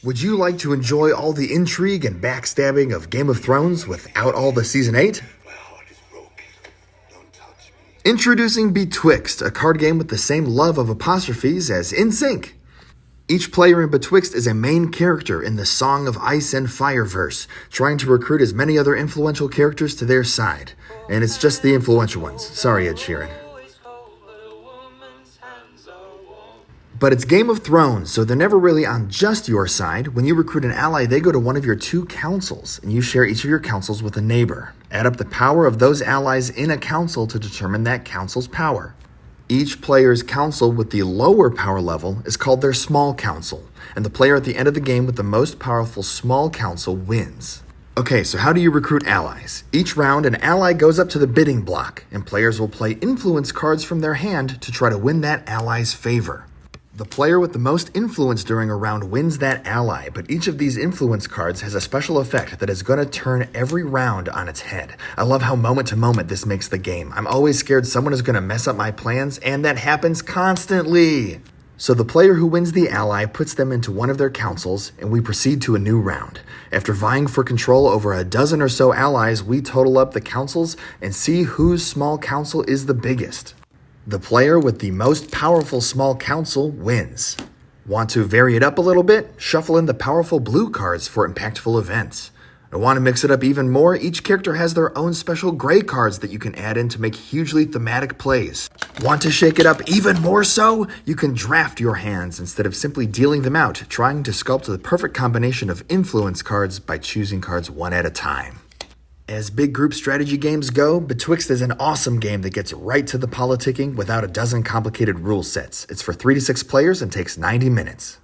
Would you like to enjoy all the intrigue and backstabbing of Game of Thrones without all the Season 8? My heart is broken. Don't touch me. Introducing Betwixt, a card game with the same love of apostrophes as In Sync. Each player in Betwixt is a main character in the Song of Ice and Fire verse, trying to recruit as many other influential characters to their side. And it's just the influential ones. Sorry, Ed Sheeran. But it's Game of Thrones, so they're never really on just your side. When you recruit an ally, they go to one of your 2 councils, and you share each of your councils with a neighbor. Add up the power of those allies in a council to determine that council's power. Each player's council with the lower power level is called their small council, and the player at the end of the game with the most powerful small council wins. Okay, so how do you recruit allies? Each round, an ally goes up to the bidding block, and players will play influence cards from their hand to try to win that ally's favor. The player with the most influence during a round wins that ally, but each of these influence cards has a special effect that is going to turn every round on its head. I love how moment to moment this makes the game. I'm always scared someone is going to mess up my plans, and that happens constantly. So the player who wins the ally puts them into one of their councils, and we proceed to a new round. After vying for control over a dozen or so allies, we total up the councils and see whose small council is the biggest. The player with the most powerful small council wins. Want to vary it up a little bit? Shuffle in the powerful blue cards for impactful events. I want to mix it up even more? Each character has their own special gray cards that you can add in to make hugely thematic plays. Want to shake it up even more so? You can draft your hands instead of simply dealing them out, trying to sculpt the perfect combination of influence cards by choosing cards one at a time. As big group strategy games go, Betwixt is an awesome game that gets right to the politicking without a dozen complicated rule sets. It's for 3 to 6 players and takes 90 minutes.